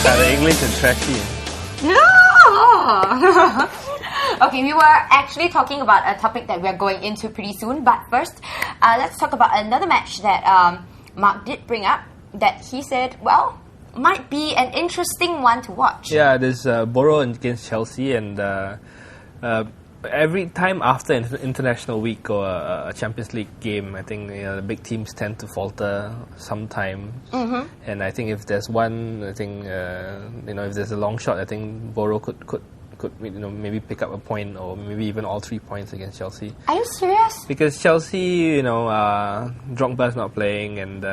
The English is trashy. No! Okay, we were actually talking about a topic that we're going into pretty soon, but first, let's talk about another match that Mark did bring up, that he said, well, might be an interesting one to watch. Yeah, there's Borough against Chelsea, and every time after an international week or a Champions League game, I think the big teams tend to falter sometimes. Mm-hmm. And I think if there's one, I think if there's a long shot, I think Borough could maybe pick up a point or maybe even all 3 points against Chelsea. Are you serious? Because Chelsea, Drogba's not playing, and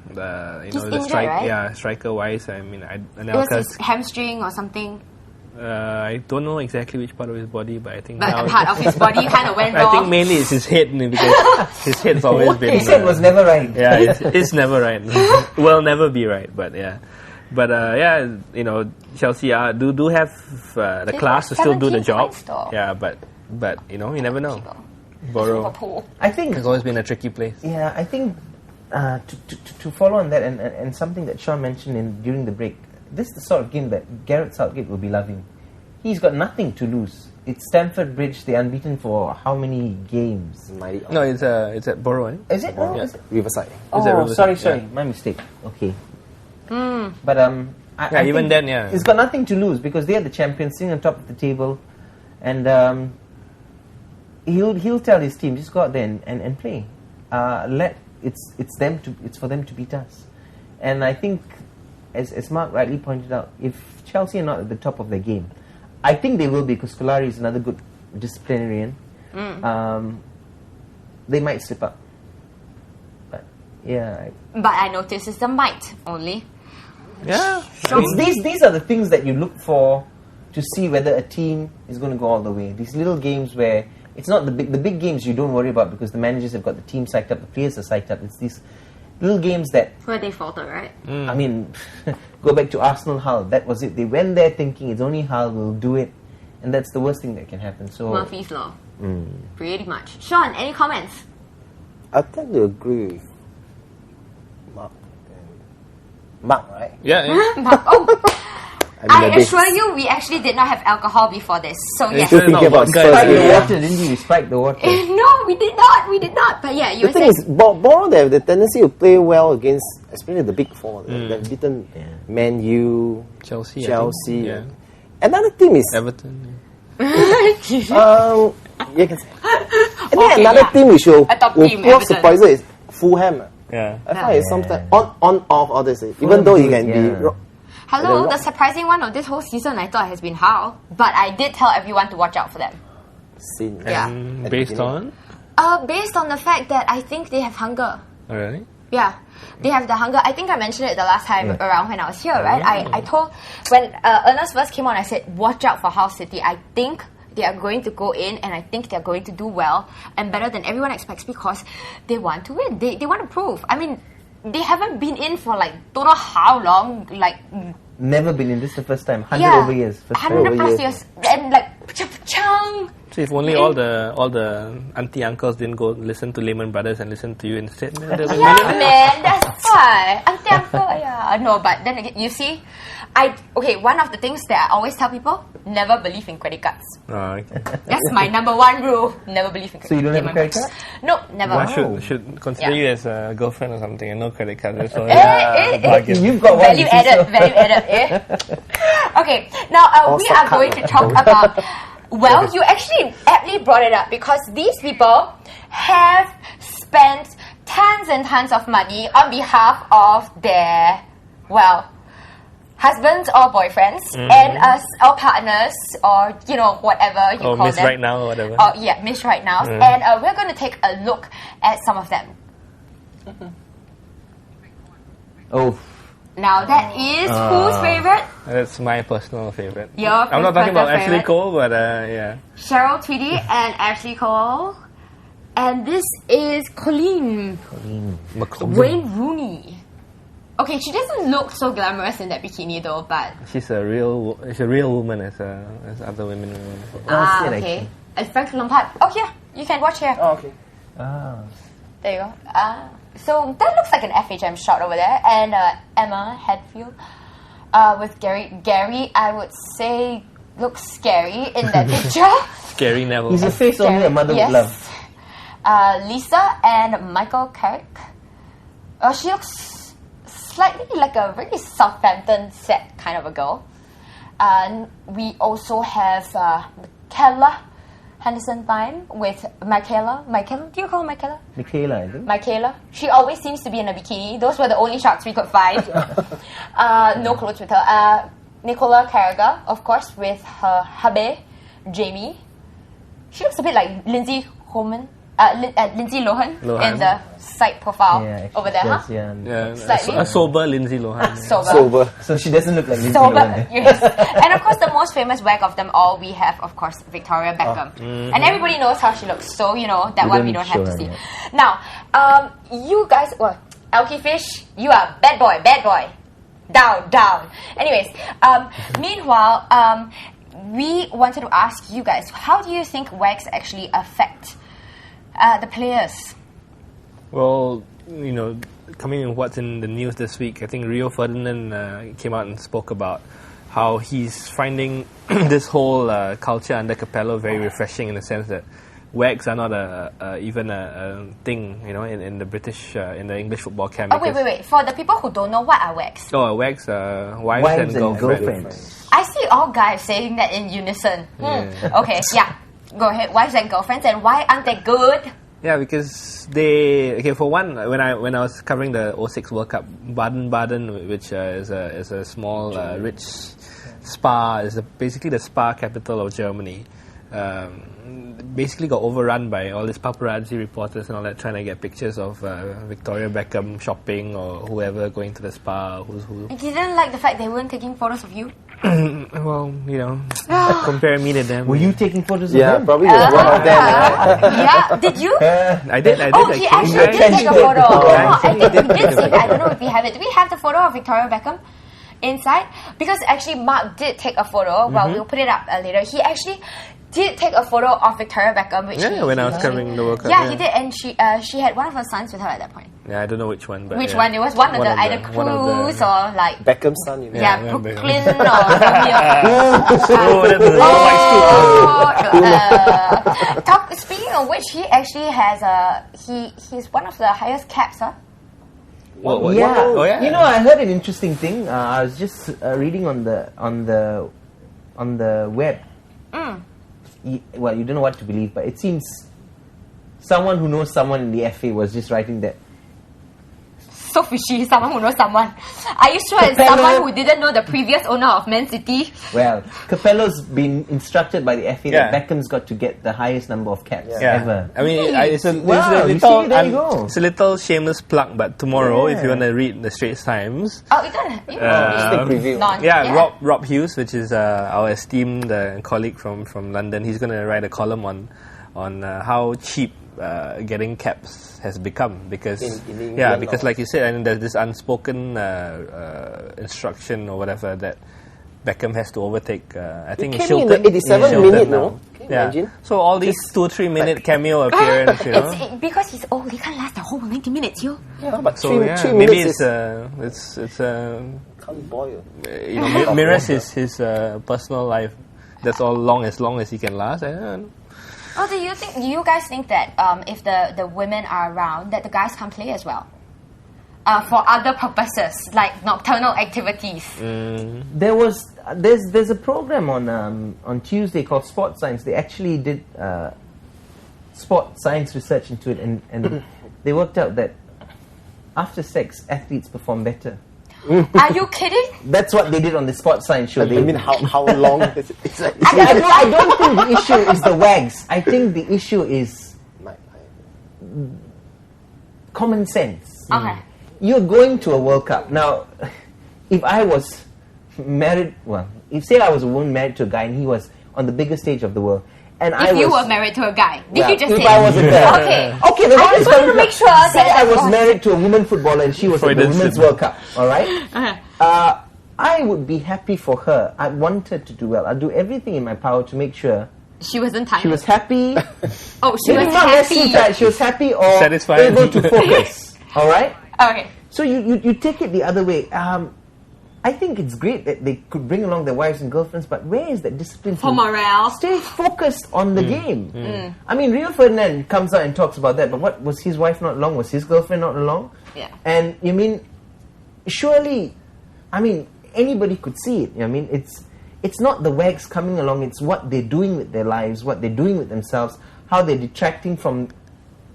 He's injured, right? striker wise, I mean, it was his hamstring or something. I don't know exactly which part of his body, but I think part of his body kind of went wrong. I think mainly it's his head, because his head's always been. His head was never right. Yeah, it's never right. Will never be right, but yeah. But Chelsea do have the class to still do the job. Yeah, but you never know. Borough, I think, has always been a tricky place. Yeah, I think to follow on that and something that Sean mentioned during the break, this is the sort of game that Gareth Southgate will be loving. He's got nothing to lose. It's Stamford Bridge. They're unbeaten for how many games? No, it's at Borough. Eh? Is it? No, yeah. is it? Riverside. Oh, sorry, my mistake. Okay. But I even then, yeah, he's got nothing to lose because they are the champions, sitting on top of the table, and he'll tell his team, just go out there and play. It's for them to beat us. And I think, as Mark rightly pointed out, if Chelsea are not at the top of their game, I think they will be, because Scolari is another good disciplinarian. They might slip up. But yeah. But I notice it's the might only. Yeah. These are the things that you look for to see whether a team is going to go all the way. These little games where it's not the big games you don't worry about because the managers have got the team psyched up, the players are psyched up. It's these little games that where they falter, right? I mean, go back to Arsenal Hull. That was it. They went there thinking it's only Hull will do it, and that's the worst thing that can happen. So Murphy's Law. Pretty much. Sean, any comments? I tend to agree with Mark, right? Yeah. Mark, I mean, assure you, we actually did not have alcohol before this. So yes. Still thinking about Spurs. spike the water, didn't you? Spike the water. No, we did not. But yeah, you The thing is, Borough, they have the tendency to play well against, especially the big four. They've beaten Man U, Chelsea. Yeah. Another team is Everton. you can say. And then another team which will surprise is Fulham. Yeah. I find it's sometimes on off all this. Even though he can be. Hello, the surprising one of this whole season I thought has been Hull, but I did tell everyone to watch out for them. Yeah. Based on? Based on the fact that I think they have hunger. Oh, really? Yeah, they have the hunger. I think I mentioned it the last time around when I was here, right? I told, when Ernest first came on, I said, watch out for Hull City. I think they are going to go in, and I think they're going to do well and better than everyone expects because they want to win. They want to prove. I mean, they haven't been in for don't know how long, Never been in. This is the first time. 100 over years. 100 plus years. And cha-cha-chang. So if only all the auntie uncles didn't go listen to Lehman Brothers and listen to you instead, man, that's why. Auntie uncle, yeah. No, but then again, you see, one of the things that I always tell people, never believe in credit cards. Oh, okay. That's my number one rule. Never believe in credit cards. So you don't have a credit card? No, never. I should consider you as a girlfriend or something and no credit card. So you've got one. Value added. Okay, now we are going to talk about. Well, you actually aptly brought it up because these people have spent tons and tons of money on behalf of their, husbands or boyfriends and us, or partners, or whatever you call Miss them. Right Now or whatever. Oh yeah, Miss Right Now. And we're going to take a look at some of them. Oh. Now that is whose favorite? That's my personal favorite. Your I'm not talking about favorite? Ashley Cole, but yeah. Cheryl Tweedy and Ashley Cole. And this is Colleen Wayne Rooney. Okay, she doesn't look so glamorous in that bikini though, but she's a real woman as other women. Okay. And Frank Lampard. Oh yeah, you can watch here. Oh, okay. There you go. So that looks like an FHM shot over there. And Emma Hadfield. With Gary, I would say looks scary in that picture. Scary Neville. He's a face only a mother would love. Lisa and Michael Carrick. She looks slightly like a really Southampton set kind of a girl. And we also have Michaela Henderson-Thyme with Michaela. Do you call her Michaela? Michaela, I think. Michaela. She always seems to be in a bikini. Those were the only shots we could find. No clothes with her. Nicola Carragher, of course, with her hubby, Jamie. She looks a bit like Lindsay Lohan in the side profile over there, does, Slightly. A sober Lindsay Lohan. Sober. So she doesn't look like Lindsay Sober, Lohan. yes. And of course, the most famous wag of them all, we have, of course, Victoria Beckham. And everybody knows how she looks, so, that one we don't have to see. Now, you guys, Elkie Fish, you are bad boy. Down. Anyways, meanwhile, we wanted to ask you guys, how do you think wags actually affect the players? Well, coming in what's in the news this week, I think Rio Ferdinand came out and spoke about how he's finding this whole culture under Capello very refreshing, in the sense that wags are not even a thing, in the British, in the English football camp. Wait. For the people who don't know, what are wags? Wags are wives and girlfriends. I see all guys saying that in unison. Okay, go ahead. Wives and girlfriends, and why aren't they good? Yeah, because for one, when I was covering the 06 World Cup, Baden-Baden, which is a small rich spa, is basically the spa capital of Germany. Basically got overrun by all these paparazzi reporters and all that, trying to get pictures of Victoria Beckham shopping or whoever going to the spa. Who. You didn't like the fact they weren't taking photos of you? Well, compare me to them. Were you taking photos of them? Yeah, probably one of them. Did you? I did. Oh, he actually did take a photo. I think we did see that. I don't know if we have it. Do we have the photo of Victoria Beckham inside? Because actually Mark did take a photo. Well, we'll put it up later. He actually did take a photo of Victoria Beckham, when I was covering the World Cup. Yeah, he did, and she had one of her sons with her at that point. Yeah, I don't know which one, but which one? It was one of the either Cruz or like Beckham's son. Brooklyn or speaking of which, he actually has he's one of the highest caps, huh? Yeah. I heard an interesting thing. I was just reading on the web. You don't know what to believe, but it seems someone who knows someone in the FA was just writing that. So fishy, someone who knows someone. Are you sure it's someone who didn't know the previous owner of Man City? Well, Capello's been instructed by the FA that Beckham's got to get the highest number of caps ever. I mean, it's a little shameless plug, but tomorrow, if you want to read the Straits Times... Rob Hughes, which is our esteemed colleague from London, he's going to write a column on how cheap getting caps has become, because because like you said, there's this unspoken instruction or whatever that Beckham has to overtake. I think he came in the 87th minute now. Imagine? So all these 2-3 minute cameo appearance, It's because he's old, he can't last the whole 90 minutes, yo. Yeah, but so, three maybe minutes it's can't boil. Mirrors his personal life. That's as long as he can last. Oh, do you guys think that if the women are around, that the guys can't play as well? For other purposes, like nocturnal activities. There's a program on Tuesday called Sport Science. They actually did sport science research into it, and they worked out that after sex, athletes perform better. Are you kidding? That's what they did on the Sports Science show. I mean, how long? I don't think the issue is the wags. I think the issue is common sense. Okay. You're going to a World Cup. Now, if I was married, say I was a woman married to a guy and he was on the biggest stage of the world, and you were married to a guy, did you just say? If I wasn't there. Okay, the I just wanted to make sure say I was married to a woman footballer and she was at the Women's World Cup, alright? I would be happy for her. I want her to do well. I'll do everything in my power to make sure she wasn't tired. She was happy. She was happy. She was happy or satisfied, able to focus. Alright? Okay. So you take it the other way. I think it's great that they could bring along their wives and girlfriends, but where is that discipline? For morale. Stay focused on the game. I mean, Rio Ferdinand comes out and talks about that, but what, was his wife not along? Was his girlfriend not along? Yeah. And you mean, surely, I mean, anybody could see it. I mean, it's not the wags coming along, it's what they're doing with their lives, what they're doing with themselves, how they're detracting from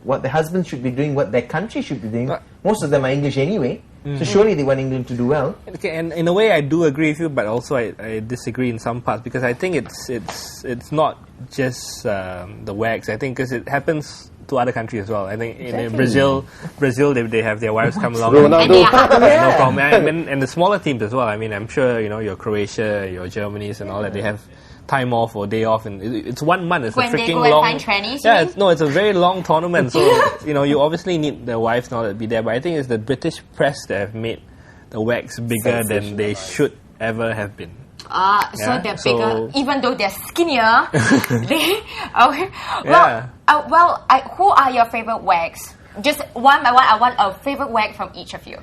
what their husbands should be doing, what their country should be doing. Most of them are English anyway, so surely they want England to do well. Okay, and in a way I do agree with you, but also I disagree in some parts, because I think it's not just the wags. I think because it happens to other countries as well. I think in Brazil they have their wives come along. And they are No problem. And the smaller teams as well. I mean, I'm sure your Croatia, your Germanys, and all that. They have time off or day off, and it's 1 month. It's when a freaking they go long. and find trannies. Yeah, it's a very long tournament. So you obviously need the wives and all that to be there. But I think it's the British press that have made the wags bigger than they should ever have been. So they're bigger, even though they're skinnier. Okay. Well, who are your favorite wags? Just one by one, I want a favorite wag from each of you.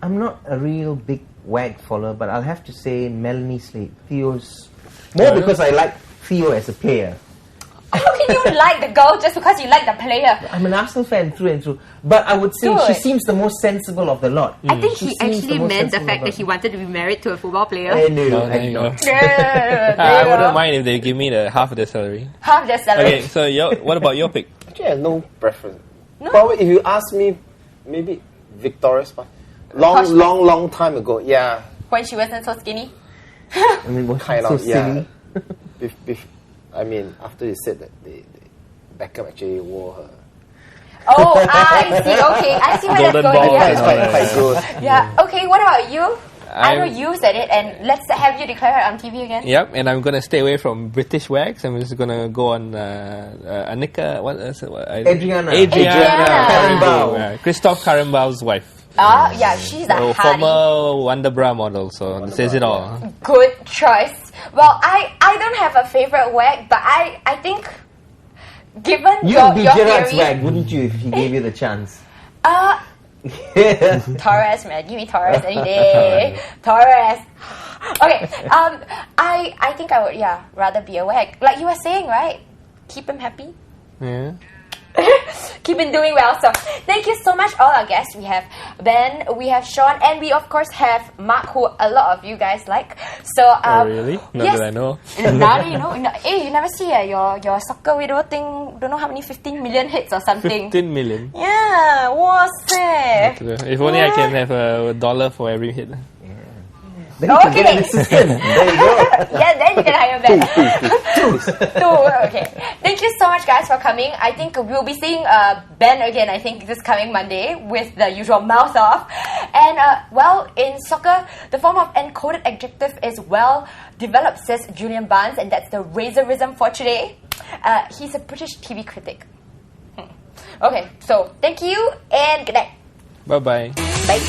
I'm not a real big wag follower, but I'll have to say Melanie Slade, Theo's. More because I like Theo as a player. How can you like the girl just because you like the player? I'm an Arsenal fan through and through, but I would say she seems the most sensible of the lot. I think he actually meant the fact that he wanted to be married to a football player. I wouldn't mind if they give me half of the salary. Half the salary. Okay, so what about your pick? Actually, I have no preference. No? Probably if you ask me, maybe Victoria's Part. Long time ago, yeah. When she wasn't so skinny? I mean, was kind so of, silly? Yeah. I mean, after they said that Beckham actually wore her. Oh, I see. Okay, I see where that's going. It's quite good. Yeah. Okay, what about you? I know you said it, and let's have you declare it on TV again. Yep, and I'm going to stay away from British wags. I'm just going to go on Annika. Adriana Karembau. Christoph Karembau's wife. Yeah, she's a former Wonder Bra model, so it says it all. Good choice. Well, I don't have a favorite wag, but I think given You'd be your Gerard's theory, wag, wouldn't you, if he gave you the chance? Torres, man, give me Torres any day. Torres. Okay, I think I would rather be a wag. Like you were saying, right? Keep him happy. Yeah. Keep him doing well. So thank you so much, all our guests. We have Ben, we have Sean, and we of course have Mark, who a lot of you guys like. So really? Not that I know. Now you know. Hey, you never see your soccer widow thing? Don't know how many 15 million hits or something. 15 million. Yeah, what's it? If only I can have $1 for every hit. Then you can get an assistant. There you go. Yeah, then you can hire Ben. Two. Okay. Thank you so much, guys, for coming. I think we'll be seeing Ben again, I think, this coming Monday with the usual mouth off. And, in soccer, the form of encoded adjective is well developed, says Julian Barnes, and that's the Razorism for today. He's a British TV critic. Okay, so thank you and good night. Bye-bye. Bye.